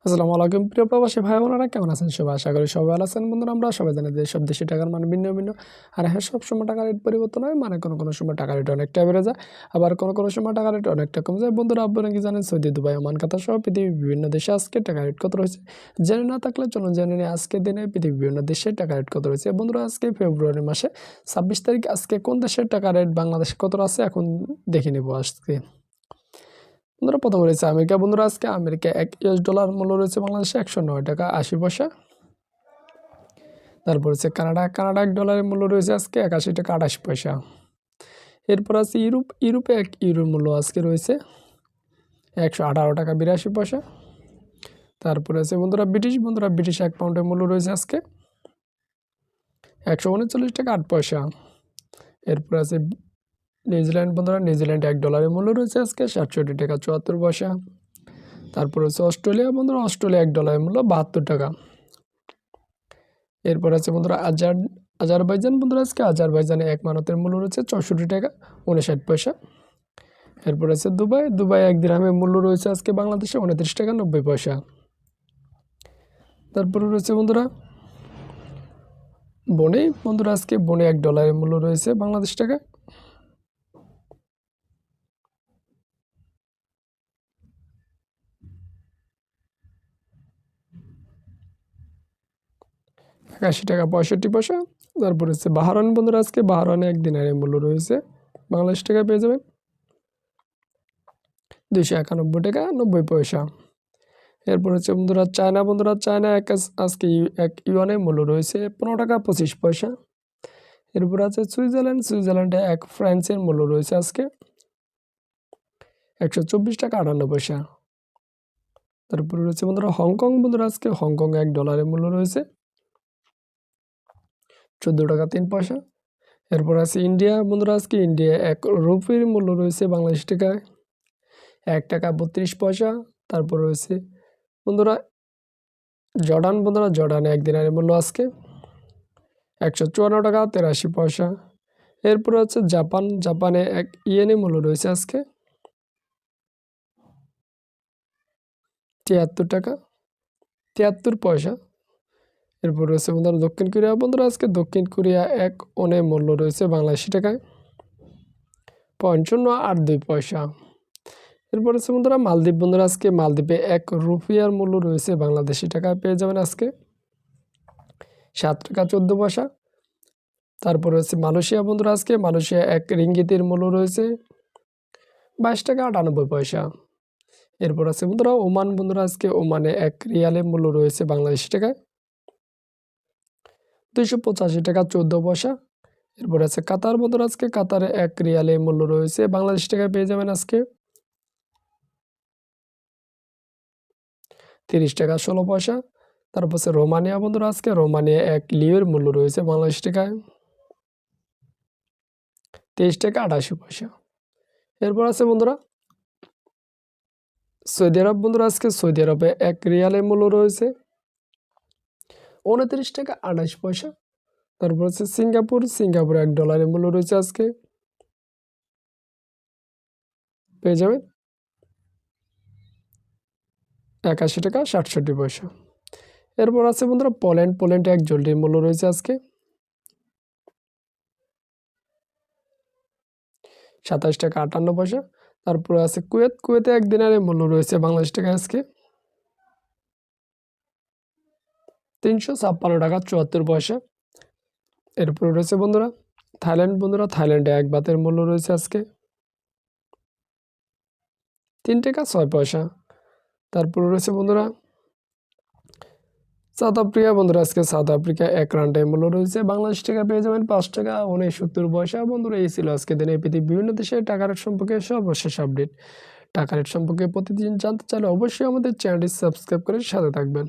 আসসালামু আলাইকুম প্রিয় প্রবাসী ভাই বোনেরা, কেমন আছেন সবাই? আশা করি সবাই ভালো আছেন। বন্ধুরা, আমরা সবাই জানি যে সব দেশি টাকার মান ভিন্ন ভিন্ন। আর হ্যাঁ, সবসময় টাকার রেট পরিবর্তন হয়, মানে কোনো সময় টাকার রেট অনেকটা বেড়ে যায়, আবার কোনো সময় টাকার রেট অনেকটা কমে যায়। বন্ধুরা, আপনারা কি জানেন সৌদি, দুবাই, ওমান, কাতার সহ পৃথিবীর বিভিন্ন দেশে আজকে টাকার রেট কত রয়েছে? জেনে না থাকলে চলুন জেনে নিই আজকের দিনে পৃথিবীর বিভিন্ন দেশে টাকার রেট কত রয়েছে। বন্ধুরা, আজকে ফেব্রুয়ারি মাসে 26 তারিখ। আজকে কোন দেশের টাকার রেট বাংলাদেশে কত আছে এখন দেখে নেব আজকে। বন্ধুরা, প্রথম রয়েছে আমেরিকা। বন্ধুরা, আজকে আমেরিকা $1 মূল্য রয়েছে বাংলাদেশে 109 টাকা 80 পয়সা। তারপর হচ্ছে কানাডা $1 মূল্য রয়েছে আজকে 81 টাকা 28 পয়সা। এরপর আছে ইউরোপে €1 মূল্য আজকে রয়েছে 118 টাকা 82 পয়সা। তারপরে আছে বন্ধুরা ব্রিটিশ 1 পাউন্ডের মূল্য রয়েছে আজকে 139 টাকা 8 পয়সা। এরপর আছে নিউজিল্যান্ড। বন্ধুরা, নিউজিল্যান্ড $1 মূল্য রয়েছে আজকে 67 টাকা 74 পয়সা। তারপর হচ্ছে অস্ট্রেলিয়া। বন্ধুরা, অস্ট্রেলিয়া $1 মূল্য 72 টাকা। এরপর আছে বন্ধুরা আজারবাইজান। বন্ধুরা, আজকে আজারবাইজানে 1 মানতের মূল্য রয়েছে 64 টাকা 59 পয়সা। এরপর আছে দুবাই 1 দিরহামের মূল্য রয়েছে আজকে বাংলাদেশে 29 টাকা 90 পয়সা। তারপরে রয়েছে বন্ধুরা বন্ধুরা, আজকে বনে $1 মূল্য রয়েছে বাংলাদেশ টাকা 81 টাকা 65 পয়সা। তারপর হচ্ছে বাহরাইন। বন্ধুরা, আজকে বাহরাইনে 1 দিনারের মূল্য রয়েছে বাংলাদেশ টাকা পেয়ে যাবেন 291 টাকা 90 পয়সা। এরপর হচ্ছে বন্ধুরা চায়না। বন্ধুরা, চায়না আজকে 1 ইউয়ানের মূল্য রয়েছে 15 টাকা 25 পয়সা। এরপর আছে সুইজারল্যান্ডে 1 ফ্রান্সের মূল্য রয়েছে আজকে 124 টাকা 58 পয়সা। তারপরে রয়েছে বন্ধুরা হংকং। বন্ধুরা, আজকে হংকং $1 মূল্য রয়েছে 14 টাকা 3 পয়সা। এরপর আছে ইন্ডিয়া। বন্ধুরা, আজকে ইন্ডিয়া 1 রুপির মূল্য রয়েছে বাংলাদেশ টাকায় 1 টাকা 32 পয়সা। তারপর রয়েছে বন্ধুরা জর্ডান। বন্ধুরা, জর্ডানে 1 দিনারের মূল্য আজকে 154 টাকা 83 পয়সা। এরপর হচ্ছে জাপানে 1 ইয়েনের মূল্য রয়েছে আজকে 73 টাকা 73 পয়সা। এরপর রয়েছে বন্ধুরা দক্ষিণ কোরিয়া। বন্ধুরা, আজকে দক্ষিণ কোরিয়া 1 ওনের মূল্য রয়েছে বাংলাদেশি টাকায় 0.082 পয়সা। এরপর আছে বন্ধুরা মালদ্বীপ। বন্ধুরা, আজকে মালদ্বীপে 1 রুপিয়ার মূল্য রয়েছে বাংলাদেশি টাকায় পেয়ে যাবেন আজকে 7 টাকা 14 পয়সা। তারপর হচ্ছে মালয়েশিয়া। বন্ধুরা, আজকে মালয়েশিয়া 1 রিঙ্গিতের মূল্য রয়েছে 22 টাকা 98 পয়সা। এরপর আছে বন্ধুরা ওমান। বন্ধুরা, আজকে ওমানে 1 রিয়ালের মূল্য রয়েছে বাংলাদেশি টাকায় 285 টাকা 14 পয়সা। এরপর আছে কাতার। বন্ধুরা, আজকে কাতারে 1 রিয়ালের মূল্য রয়েছে বাংলাদেশি টাকায় পেয়ে যাবেন আজকে 30 টাকা 16 পয়সা। তারপর আছে রোমানিয়া। বন্ধুরা, আজকে রোমানিয়া 1 লিওর মূল্য রয়েছে বাংলাদেশি টাকায় 23 টাকা 88 পয়সা। এরপর আছে বন্ধুরা সৌদি আরব। বন্ধুরা, আজকে সৌদি আরবে 1 রিয়ালের মূল্য রয়েছে 29 টাকা 28 পয়সা। তারপর আছে সিঙ্গাপুরে $1 মূল্য রয়েছে আজকে পেয়ে যাবেন 81 টাকা 67 পয়সা। এরপর আছে বন্ধুরা পোল্যান্ডে 1 জলটির মূল্য রয়েছে আজকে 27 টাকা 58 পয়সা। তারপর আছে কুয়েতে 1 দিনারের মূল্য রয়েছে বাংলাদেশ টাকা আজকে 356 টাকা 74 পয়সা। এরপর রয়েছে বন্ধুরা থাইল্যান্ড। বন্ধুরা, থাইল্যান্ডে 1 বাতের মূল্য রয়েছে আজকে 3 টাকা 6 পয়সা। তারপর রয়েছে বন্ধুরা সাউথ আফ্রিকা। বন্ধুরা, আজকে সাউথ আফ্রিকা 1 রান্ডের মূল্য রয়েছে বাংলাদেশ টাকা পেয়ে যাবেন 5 টাকা 69 পয়সা। বন্ধুরা, এই ছিল আজকে দিনে পৃথিবীর বিভিন্ন দেশের টাকা রেট সম্পর্কে সর্বশেষ আপডেট। টাকা রেট সম্পর্কে প্রতিদিন জানতে চাইলে অবশ্যই আমাদের চ্যানেলটি সাবস্ক্রাইব করে সাথে থাকবেন।